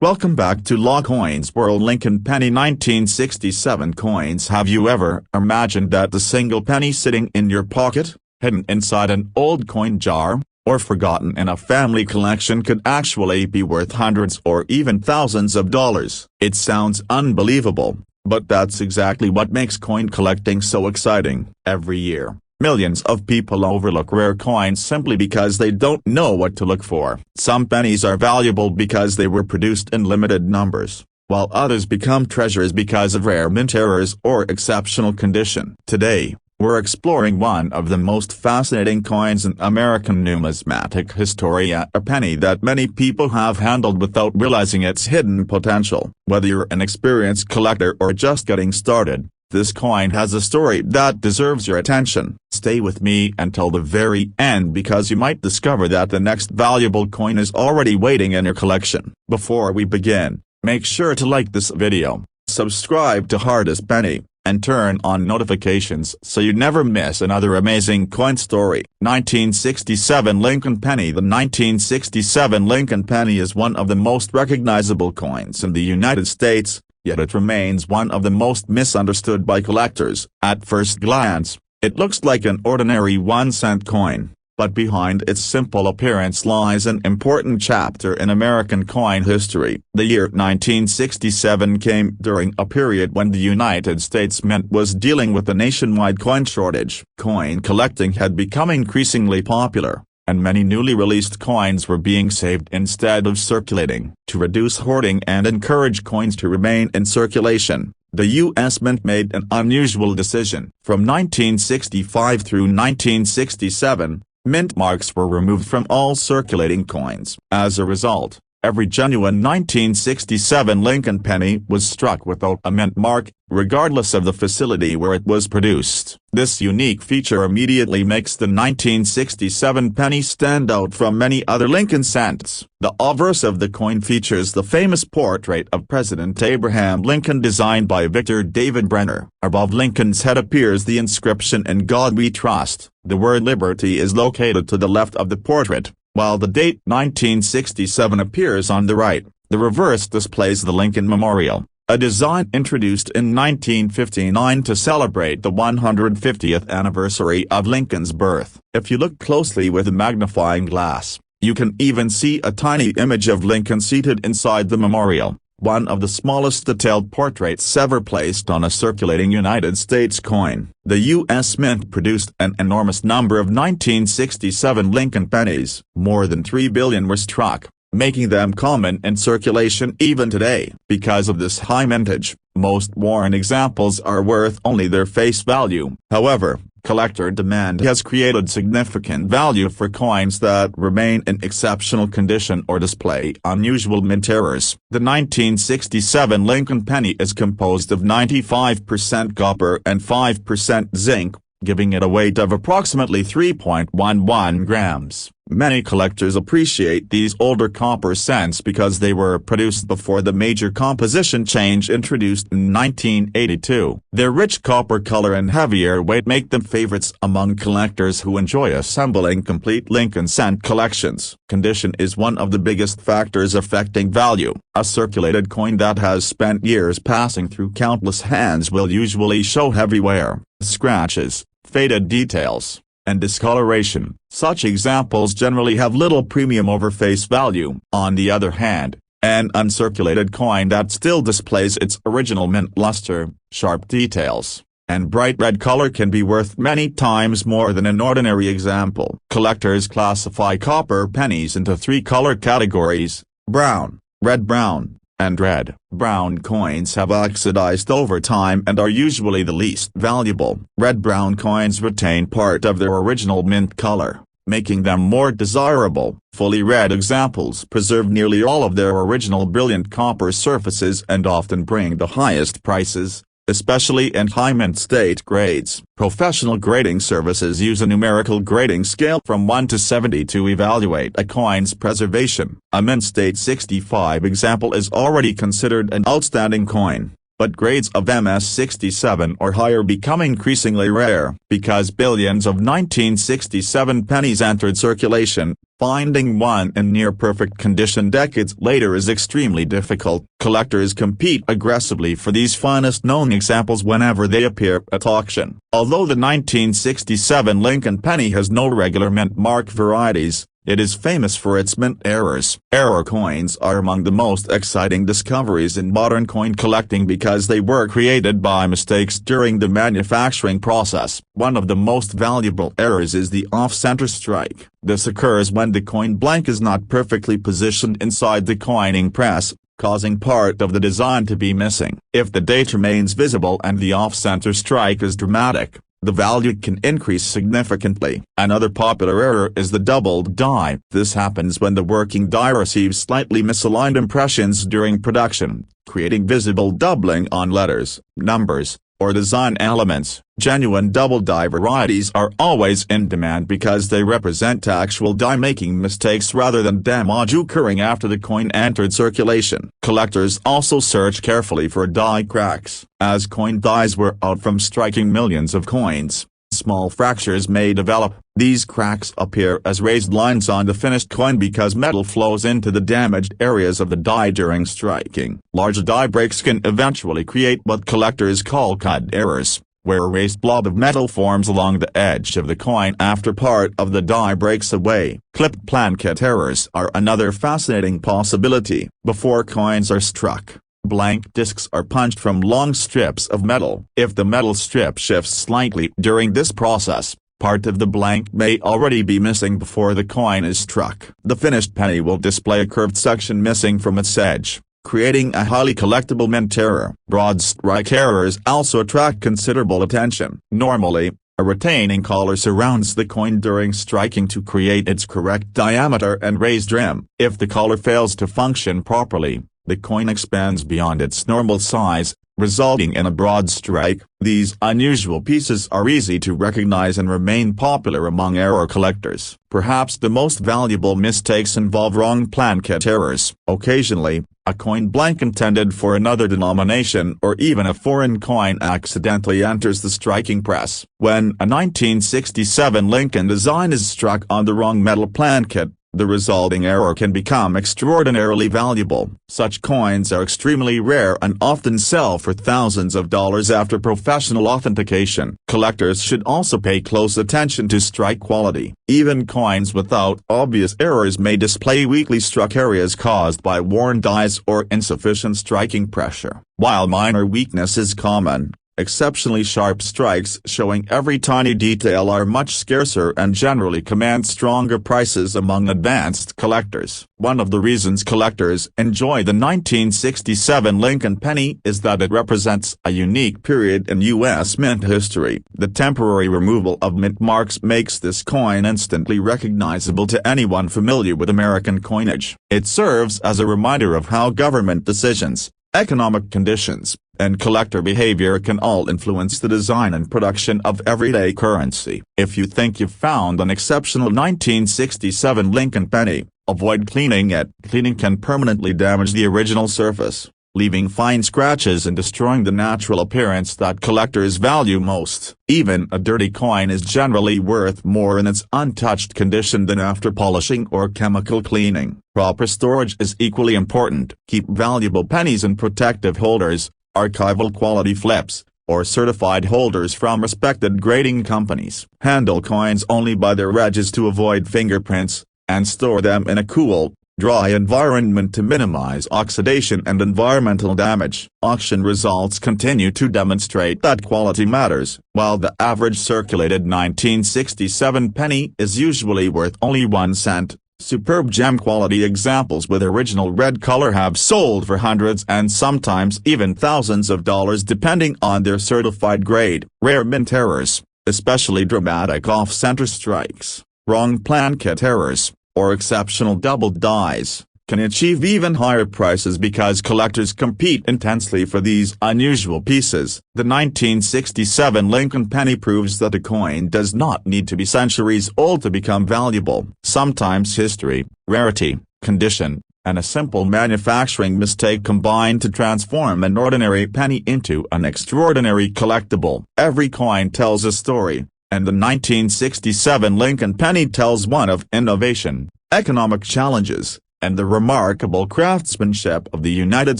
Welcome back to Law Coins World. Lincoln Penny 1967 coins. Have you ever imagined that the single penny sitting in your pocket, hidden inside an old coin jar, or forgotten in a family collection could actually be worth hundreds or even thousands of dollars? It sounds unbelievable, but that's exactly what makes coin collecting so exciting. Every year, millions of people overlook rare coins simply because they don't know what to look for. Some pennies are valuable because they were produced in limited numbers, while others become treasures because of rare mint errors or exceptional condition. Today, we're exploring one of the most fascinating coins in American numismatic history, a penny that many people have handled without realizing its hidden potential. Whether you're an experienced collector or just getting started, this coin has a story that deserves your attention. Stay with me until the very end because you might discover that the next valuable coin is already waiting in your collection. Before we begin, make sure to like this video, subscribe to Hardest Penny, and turn on notifications so you never miss another amazing coin story. 1967 Lincoln Penny. The 1967 Lincoln Penny is one of the most recognizable coins in the United States, yet it remains one of the most misunderstood by collectors. At first glance, it looks like an ordinary 1-cent coin, but behind its simple appearance lies an important chapter in American coin history. The year 1967 came during a period when the United States Mint was dealing with a nationwide coin shortage. Coin collecting had become increasingly popular, and many newly released coins were being saved instead of circulating. To reduce hoarding and encourage coins to remain in circulation, the U.S. Mint made an unusual decision. From 1965 through 1967, mint marks were removed from all circulating coins. As a result, every genuine 1967 Lincoln penny was struck without a mint mark, regardless of the facility where it was produced. This unique feature immediately makes the 1967 penny stand out from many other Lincoln cents. The obverse of the coin features the famous portrait of President Abraham Lincoln designed by Victor David Brenner. Above Lincoln's head appears the inscription "In God We Trust." The word liberty is located to the left of the portrait, while the date 1967 appears on the right. The reverse displays the Lincoln Memorial, a design introduced in 1959 to celebrate the 150th anniversary of Lincoln's birth. If you look closely with a magnifying glass, you can even see a tiny image of Lincoln seated inside the memorial, one of the smallest detailed portraits ever placed on a circulating United States coin. The U.S. Mint produced an enormous number of 1967 Lincoln pennies. More than 3 billion were struck, making them common in circulation even today. Because of this high mintage, most worn examples are worth only their face value. However, collector demand has created significant value for coins that remain in exceptional condition or display unusual mint errors. The 1967 Lincoln penny is composed of 95% copper and 5% zinc, giving it a weight of approximately 3.11 grams. Many collectors appreciate these older copper cents because they were produced before the major composition change introduced in 1982. Their rich copper color and heavier weight make them favorites among collectors who enjoy assembling complete Lincoln cent collections. Condition is one of the biggest factors affecting value. A circulated coin that has spent years passing through countless hands will usually show heavy wear, scratches, faded details, and discoloration. Such examples generally have little premium over face value. On the other hand, an uncirculated coin that still displays its original mint luster, sharp details, and bright red color can be worth many times more than an ordinary example. Collectors classify copper pennies into 3 color categories: brown, red-brown, and red. Brown coins have oxidized over time and are usually the least valuable. Red-brown coins retain part of their original mint color, making them more desirable. Fully red examples preserve nearly all of their original brilliant copper surfaces and often bring the highest prices, especially in high mint state grades. Professional grading services use a numerical grading scale from 1 to 70 to evaluate a coin's preservation. A mint state 65 example is already considered an outstanding coin, but grades of MS-67 or higher become increasingly rare. Because billions of 1967 pennies entered circulation, finding one in near-perfect condition decades later is extremely difficult. Collectors compete aggressively for these finest known examples whenever they appear at auction. Although the 1967 Lincoln penny has no regular mint mark varieties, it is famous for its mint errors. Error coins are among the most exciting discoveries in modern coin collecting because they were created by mistakes during the manufacturing process. One of the most valuable errors is the off-center strike. This occurs when the coin blank is not perfectly positioned inside the coining press, causing part of the design to be missing. If the date remains visible and the off-center strike is dramatic, the value can increase significantly. Another popular error is the doubled die. This happens when the working die receives slightly misaligned impressions during production, creating visible doubling on letters, numbers, or design elements. Genuine double die varieties are always in demand because they represent actual die-making mistakes rather than damage occurring after the coin entered circulation. Collectors also search carefully for die cracks. As coin dies wear out from striking millions of coins, small fractures may develop. These cracks appear as raised lines on the finished coin because metal flows into the damaged areas of the die during striking. Large die breaks can eventually create what collectors call cut errors, where a raised blob of metal forms along the edge of the coin after part of the die breaks away. Clipped planchet errors are another fascinating possibility. Before coins are struck, blank discs are punched from long strips of metal. If the metal strip shifts slightly during this process, part of the blank may already be missing before the coin is struck. The finished penny will display a curved section missing from its edge, creating a highly collectible mint error. Broad strike errors also attract considerable attention. Normally, a retaining collar surrounds the coin during striking to create its correct diameter and raised rim. If the collar fails to function properly, the coin expands beyond its normal size, resulting in a broad strike. These unusual pieces are easy to recognize and remain popular among error collectors. Perhaps the most valuable mistakes involve wrong planchet errors. Occasionally, a coin blank intended for another denomination or even a foreign coin accidentally enters the striking press. When a 1967 Lincoln design is struck on the wrong metal planchet, the resulting error can become extraordinarily valuable. Such coins are extremely rare and often sell for thousands of dollars after professional authentication. Collectors should also pay close attention to strike quality. Even coins without obvious errors may display weakly struck areas caused by worn dies or insufficient striking pressure. While minor weakness is common, exceptionally sharp strikes showing every tiny detail are much scarcer and generally command stronger prices among advanced collectors. One of the reasons collectors enjoy the 1967 Lincoln penny is that it represents a unique period in U.S. mint history. The temporary removal of mint marks makes this coin instantly recognizable to anyone familiar with American coinage. It serves as a reminder of how government decisions, economic conditions, and collector behavior can all influence the design and production of everyday currency. If you think you've found an exceptional 1967 Lincoln penny, avoid cleaning it. Cleaning can permanently damage the original surface, leaving fine scratches and destroying the natural appearance that collectors value most. Even a dirty coin is generally worth more in its untouched condition than after polishing or chemical cleaning. Proper storage is equally important. Keep valuable pennies in protective holders, archival quality flips, or certified holders from respected grading companies. Handle coins only by their edges to avoid fingerprints, and store them in a cool, dry environment to minimize oxidation and environmental damage. Auction results continue to demonstrate that quality matters. While the average circulated 1967 penny is usually worth only 1 cent, superb gem quality examples with original red color have sold for hundreds and sometimes even thousands of dollars depending on their certified grade. Rare mint errors, especially dramatic off-center strikes, wrong planchet errors, or exceptional doubled dies, can achieve even higher prices because collectors compete intensely for these unusual pieces. The 1967 Lincoln penny proves that a coin does not need to be centuries old to become valuable. Sometimes history, rarity, condition, and a simple manufacturing mistake combined to transform an ordinary penny into an extraordinary collectible. Every coin tells a story, and the 1967 Lincoln penny tells one of innovation, economic challenges, and the remarkable craftsmanship of the United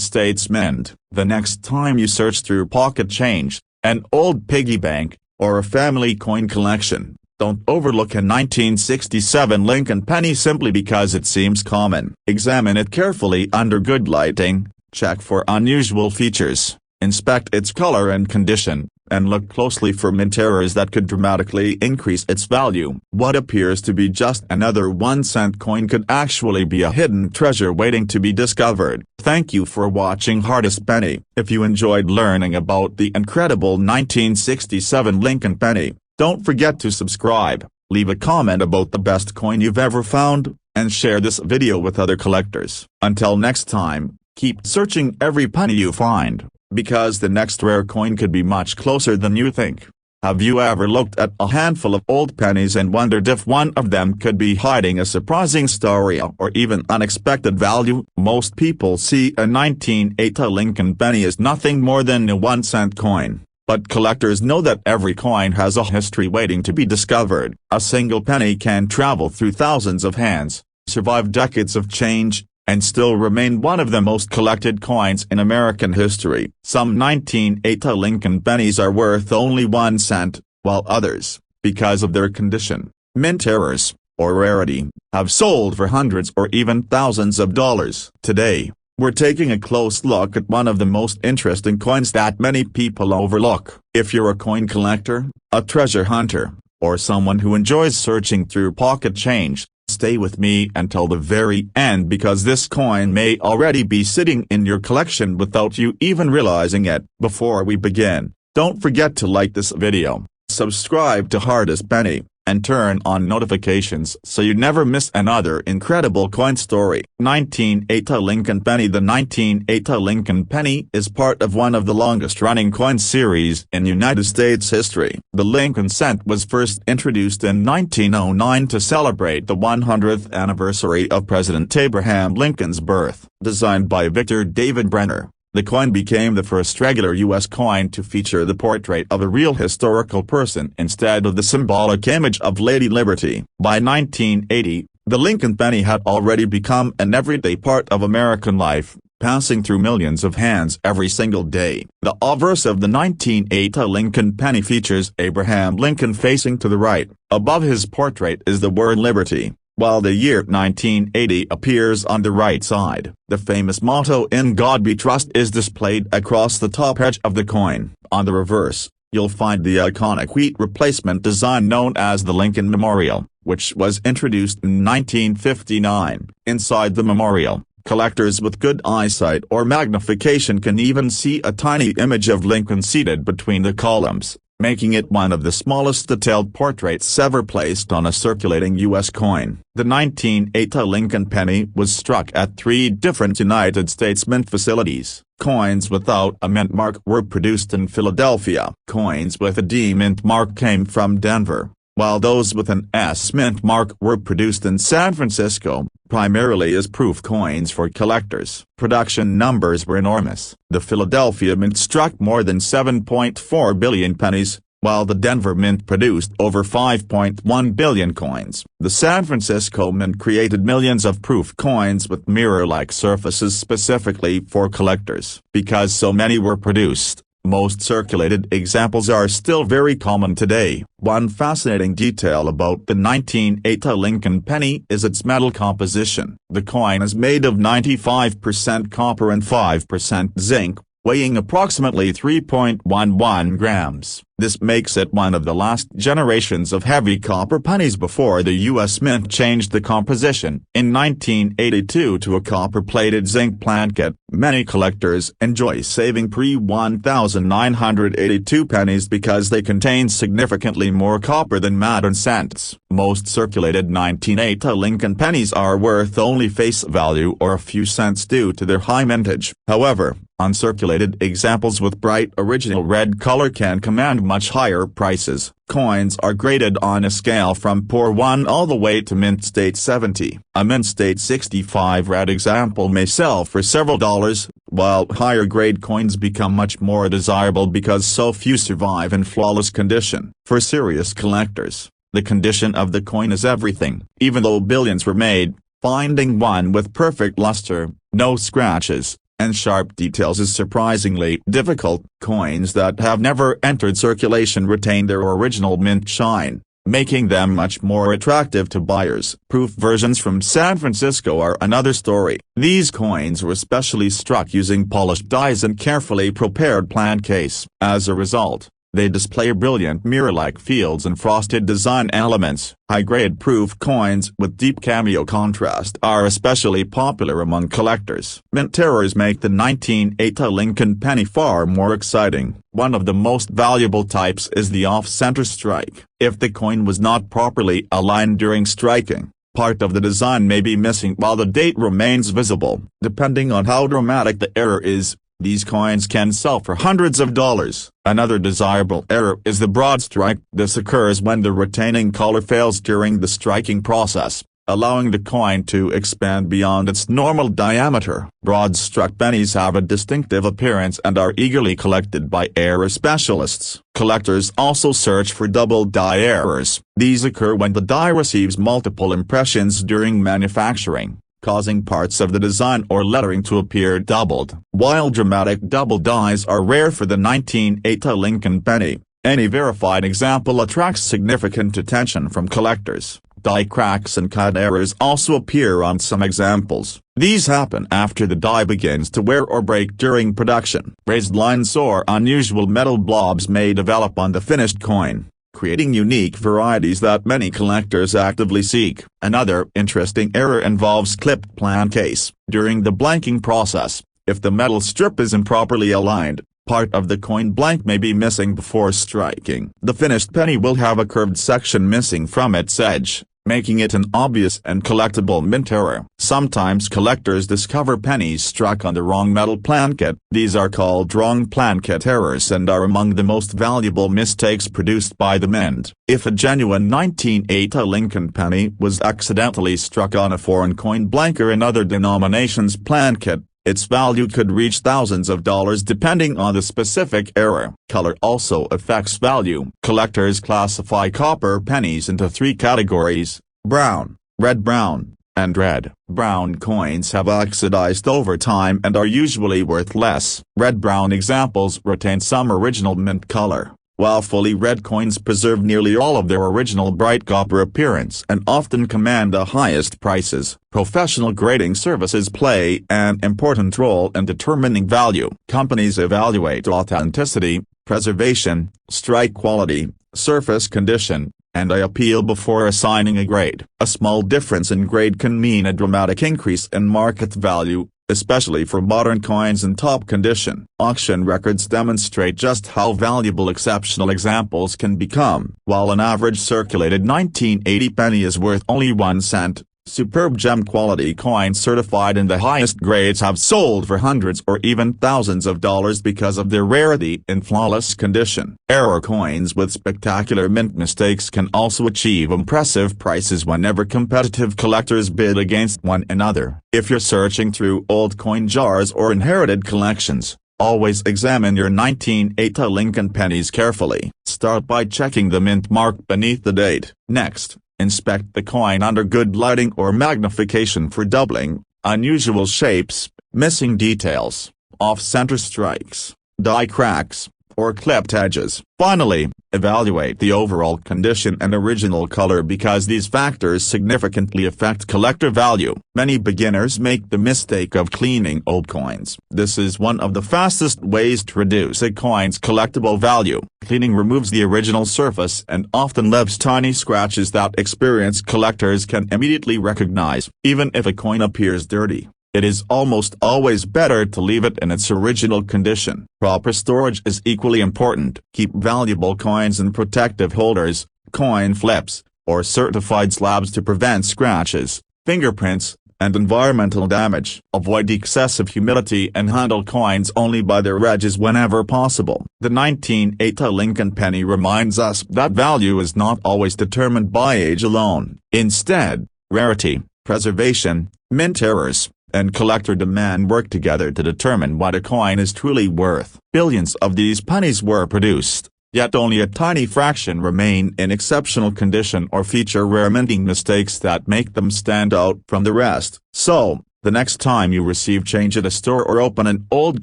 States Mint. The next time you search through pocket change, an old piggy bank, or a family coin collection, don't overlook a 1967 Lincoln penny simply because it seems common. Examine it carefully under good lighting, check for unusual features, inspect its color and condition, and look closely for mint errors that could dramatically increase its value. What appears to be just another 1-cent coin could actually be a hidden treasure waiting to be discovered. Thank you for watching Hardest Penny. If you enjoyed learning about the incredible 1967 Lincoln penny, don't forget to subscribe, leave a comment about the best coin you've ever found, and share this video with other collectors. Until next time, keep searching every penny you find, because the next rare coin could be much closer than you think. Have you ever looked at a handful of old pennies and wondered if one of them could be hiding a surprising story or even unexpected value? Most people see a 1980 Lincoln penny as nothing more than a 1-cent coin. But collectors know that every coin has a history waiting to be discovered. A single penny can travel through thousands of hands, survive decades of change, and still remain one of the most collected coins in American history. Some 1980 Lincoln pennies are worth only 1 cent, while others, because of their condition, mint errors, or rarity, have sold for hundreds or even thousands of dollars. Today, we're taking a close look at one of the most interesting coins that many people overlook. If you're a coin collector, a treasure hunter, or someone who enjoys searching through pocket change, stay with me until the very end because this coin may already be sitting in your collection without you even realizing it. Before we begin, don't forget to like this video, subscribe to Hardest Penny, and turn on notifications so you never miss another incredible coin story. 1980 Lincoln penny. The 1980 Lincoln penny is part of one of the longest-running coin series in United States history. The Lincoln cent was first introduced in 1909 to celebrate the 100th anniversary of President Abraham Lincoln's birth. Designed by Victor David Brenner, the coin became the first regular U.S. coin to feature the portrait of a real historical person instead of the symbolic image of Lady Liberty. By 1980, the Lincoln penny had already become an everyday part of American life, passing through millions of hands every single day. The obverse of the 1980 Lincoln penny features Abraham Lincoln facing to the right. Above his portrait is the word Liberty, while the year 1980 appears on the right side. The famous motto "In God We Trust" is displayed across the top edge of the coin. On the reverse, you'll find the iconic wheat replacement design known as the Lincoln Memorial, which was introduced in 1959. Inside the memorial, collectors with good eyesight or magnification can even see a tiny image of Lincoln seated between the columns, making it one of the smallest detailed portraits ever placed on a circulating U.S. coin. The 1980 Lincoln penny was struck at 3 different United States mint facilities. Coins without a mint mark were produced in Philadelphia. Coins with a D mint mark came from Denver, while those with an S mint mark were produced in San Francisco, primarily as proof coins for collectors. Production numbers were enormous. The Philadelphia Mint struck more than 7.4 billion pennies, while the Denver Mint produced over 5.1 billion coins. The San Francisco Mint created millions of proof coins with mirror-like surfaces specifically for collectors. Because so many were produced, most circulated examples are still very common today. One fascinating detail about the 1980 Lincoln penny is its metal composition. The coin is made of 95% copper and 5% zinc, weighing approximately 3.11 grams. This makes it one of the last generations of heavy copper pennies before the U.S. Mint changed the composition in 1982 to a copper-plated zinc placket. Many collectors enjoy saving pre-1982 pennies because they contain significantly more copper than modern cents. Most circulated 1980 Lincoln pennies are worth only face value or a few cents due to their high mintage. However, uncirculated examples with bright original red color can command much higher prices. Coins are graded on a scale from poor 1 all the way to mint state 70. A mint state 65 red example may sell for several dollars, while higher grade coins become much more desirable because so few survive in flawless condition. For serious collectors, the condition of the coin is everything. Even though billions were made, finding one with perfect luster, no scratches, and sharp details is surprisingly difficult. Coins that have never entered circulation retain their original mint shine, making them much more attractive to buyers. Proof versions from San Francisco are another story. These coins were specially struck using polished dies and carefully prepared plant case. As a result, they display brilliant mirror-like fields and frosted design elements. High-grade proof coins with deep cameo contrast are especially popular among collectors. Mint terrors make the 1980 Lincoln penny far more exciting. One of the most valuable types is the off-center strike. If the coin was not properly aligned during striking, part of the design may be missing while the date remains visible. Depending on how dramatic the error is, these coins can sell for hundreds of dollars. Another desirable error is the broad strike. This occurs when the retaining color fails during the striking process, allowing the coin to expand beyond its normal diameter. Broad-struck pennies have a distinctive appearance and are eagerly collected by error specialists. Collectors also search for double die errors. These occur when the die receives multiple impressions during manufacturing, causing parts of the design or lettering to appear doubled. While dramatic double dies are rare for the 1980 Lincoln penny, any verified example attracts significant attention from collectors. Die cracks and cut errors also appear on some examples. These happen after the die begins to wear or break during production. Raised lines or unusual metal blobs may develop on the finished coin, creating unique varieties that many collectors actively seek. Another interesting error involves clipped plant case. During the blanking process, if the metal strip is improperly aligned, part of the coin blank may be missing before striking. The finished penny will have a curved section missing from its edge, making it an obvious and collectible mint error. Sometimes collectors discover pennies struck on the wrong metal plankette. These are called wrong plankette errors and are among the most valuable mistakes produced by the mint. If a genuine 1980 Lincoln penny was accidentally struck on a foreign coin blank or another denomination's plankette, its value could reach thousands of dollars depending on the specific error. Color also affects value. Collectors classify copper pennies into three categories: brown, red-brown, and red-brown coins have oxidized over time and are usually worth less. Red-brown examples retain some original mint color, while fully red coins preserve nearly all of their original bright copper appearance and often command the highest prices. Professional grading services play an important role in determining value. Companies evaluate authenticity, preservation, strike quality, surface condition, and appeal before assigning a grade. A small difference in grade can mean a dramatic increase in market value, especially for modern coins in top condition. Auction records demonstrate just how valuable exceptional examples can become. While an average circulated 1980 penny is worth only 1 cent, superb gem quality coins certified in the highest grades have sold for hundreds or even thousands of dollars because of their rarity and flawless condition. Error coins with spectacular mint mistakes can also achieve impressive prices whenever competitive collectors bid against one another. If you're searching through old coin jars or inherited collections, always examine your 1980 Lincoln pennies carefully. Start by checking the mint mark beneath the date. Next, inspect the coin under good lighting or magnification for doubling, unusual shapes, missing details, off-center strikes, die cracks, or clipped edges. Finally, evaluate the overall condition and original color because these factors significantly affect collector value. Many beginners make the mistake of cleaning old coins. This is one of the fastest ways to reduce a coin's collectible value. Cleaning removes the original surface and often leaves tiny scratches that experienced collectors can immediately recognize. Even if a coin appears dirty, it is almost always better to leave it in its original condition. Proper storage is equally important. Keep valuable coins in protective holders, coin flips, or certified slabs to prevent scratches, fingerprints, and environmental damage. Avoid excessive humidity and handle coins only by their edges whenever possible. The 1980 Lincoln penny reminds us that value is not always determined by age alone. Instead, rarity, preservation, mint errors, and collector demand work together to determine what a coin is truly worth. Billions of these pennies were produced, yet only a tiny fraction remain in exceptional condition or feature rare minting mistakes that make them stand out from the rest. So, the next time you receive change at a store or open an old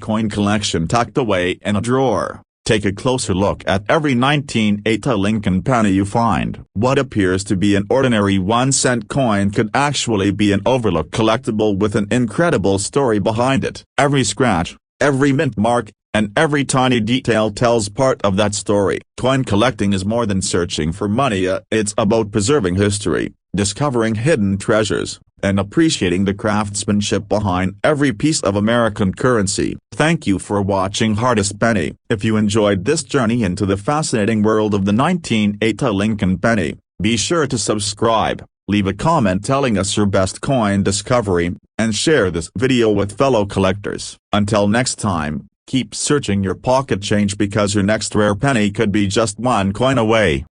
coin collection tucked away in a drawer, take a closer look at every 1980 Lincoln penny you find. What appears to be an ordinary 1-cent coin could actually be an overlooked collectible with an incredible story behind it. Every scratch, every mint mark, and every tiny detail tells part of that story. Coin collecting is more than searching for money, it's about preserving history, discovering hidden treasures, and appreciating the craftsmanship behind every piece of American currency. Thank you for watching Hardest Penny. If you enjoyed this journey into the fascinating world of the 1980 Lincoln penny, be sure to subscribe, leave a comment telling us your best coin discovery, and share this video with fellow collectors. Until next time, keep searching your pocket change because your next rare penny could be just one coin away.